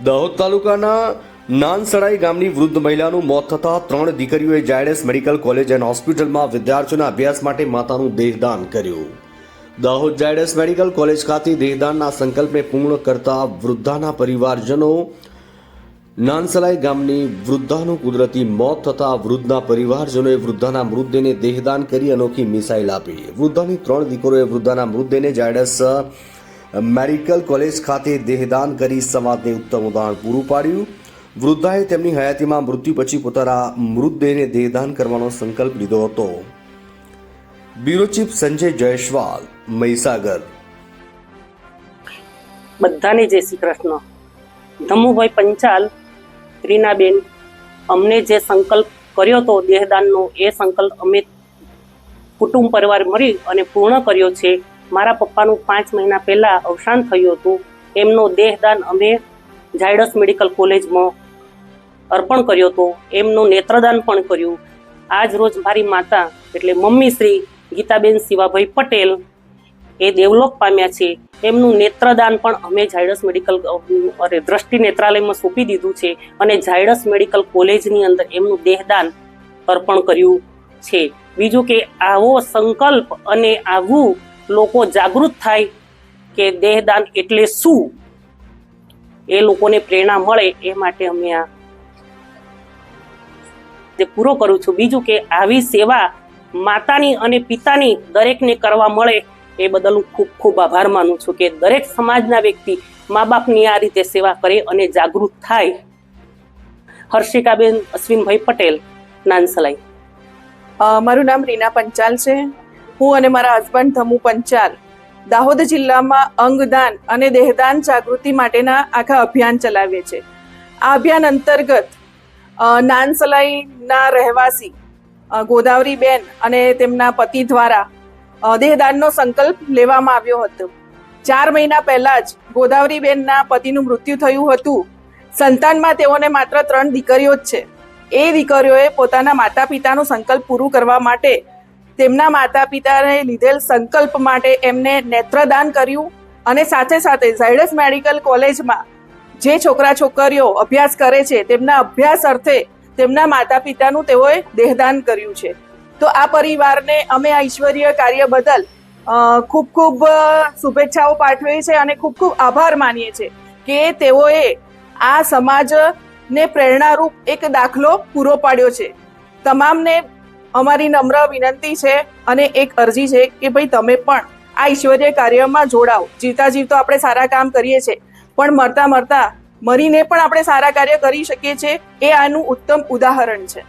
દાહોદ તાલુકાના નાનસરાઈ ગામની વૃદ્ધ મહિલાનું મોત થતાં 3 દીકરીઓએ ઝાયડસ મેડિકલ કોલેજ એન્ડ હોસ્પિટલમાં વિદ્યાર્થીઓના અભ્યાસ માટે માતાનું દેહદાન કર્યું। દાહોદ ઝાયડસ મેડિકલ કોલેજ ખાતે દેહદાનના સંકલ્પને પૂર્ણ કરતા વૃદ્ધાના પરિવારજનો નાનસરાઈ ગામની વૃદ્ધાનું કુદરતી મોત થતાં વૃદ્ધના પરિવારજનોએ વૃદ્ધાના મૃતદેહને દેહદાન કરી અનોખી મિસાઇલ આપી। વૃદ્ધાની 3 દીકરીઓએ વૃદ્ધાના મૃતદેહને ઝાયડસ મેડિકલ કોલેજ ખાતે દેહદાન કરી સમાજને ઉત્તમ ઉદાહરણ પૂરું પાડ્યું। વૃદ્ધાએ તેમની હયાતીમાં મૃત્યુ પછી પોતાના મૃતદેહને દેહદાન કરવાનો સંકલ્પ લીધો હતો। Bureau chief Sanjay Jaiswal, Mahisagar. બધાને જય શ્રી કૃષ્ણ। ધમુભાઈ પંચાલ, રીનાબેન, અમને જે સંકલ્પ કર્યો હતો દેહદાનનો, એ સંકલ્પ અમે કુટુંબ પરિવાર મળી અને પૂર્ણ કર્યો છે। મારા પપ્પાનું 5 મહિના પહેલાં અવસાન થયું હતું। એમનો દેહદાન અમે ઝાયડસ મેડિકલ કોલેજમાં અર્પણ કર્યો હતો। એમનું નેત્રદાન પણ કર્યું। આજ રોજ મારી માતા એટલે મમ્મી શ્રી ગીતાબેન શિવાભાઈ પટેલ એ દેવલોક પામ્યા છે। એમનું નેત્રદાન પણ અમે ઝાયડસ મેડિકલ દ્રષ્ટિ નેત્રાલયમાં સોંપી દીધું છે અને ઝાયડસ મેડિકલ કોલેજની અંદર એમનું દેહદાન અર્પણ કર્યું છે। બીજું કે આવો સંકલ્પ અને આવું લોકો જાગૃત થાય કે દેહદાન એટલે શું, એ લોકોને પ્રેરણા મળે એ માટે અમે આ પૂરો કરું છું। બીજું કે આવી સેવા માતાની અને પિતાની દરેકને કરવા મળે એ બદલ હું ખૂબ ખૂબ આભાર માનું છું કે દરેક સમાજના વ્યક્તિ મા બાપની આ રીતે સેવા કરે અને જાગૃત થાય। હર્ષિકાબેન અશ્વિનભાઈ પટેલ, નાનસલાઈ। મારું નામ રીના પંચાલ છે। હું અને મારા હસબન્ડ ધમુ પંચાલ દાહોદ જિલ્લામાં અંગદાન અને દેહદાન જાગૃતિ માટેના આખા અભિયાન ચલાવીએ છીએ। આ અભિયાન અંતર્ગત નાનસલાઈના રહેવાસી ગોદાવરીબેન અને તેમના પતિ દ્વારા દેહદાનનો સંકલ્પ લેવામાં આવ્યો હતો। 4 મહિના પહેલા જ ગોદાવરીબેનના પતિનું મૃત્યુ થયું હતું। સંતાનમાં તેઓને માત્ર 3 દીકરીઓ જ છે। એ દીકરીઓએ પોતાના માતા પિતાનું સંકલ્પ પૂરું કરવા માટે તેમના માતા પિતાને લીધેલ સંકલ્પ માટે એમને નેત્રદાન કર્યું અને સાથે સાથે ઝાયડસ મેડિકલ કોલેજમાં જે છોકરા છોકરીઓ અભ્યાસ કરે છે તેમના અભ્યાસ અર્થે તેમના માતા પિતાનું તેઓએ દેહદાન કર્યું છે। તો આ પરિવારને અમે આ ઈશ્વરીય કાર્ય બદલ ખૂબ ખૂબ શુભેચ્છાઓ પાઠવીએ છીએ અને ખૂબ ખૂબ આભાર માનીએ છીએ કે તેઓએ આ સમાજને પ્રેરણારૂપ એક દાખલો પૂરો પાડ્યો છે। તમામને અમારી નમ્ર વિનંતી છે અને એક અરજી છે કે ભાઈ તમે પણ આ ઈશ્વરીય કાર્યમાં જોડાઓ। જીવતા જીવતો આપણે સારા કામ કરીએ છીએ, પણ મરતા મરતા મરીને પણ આપણે સારા કાર્ય કરી શકીએ છીએ। એ આનું ઉત્તમ ઉદાહરણ છે।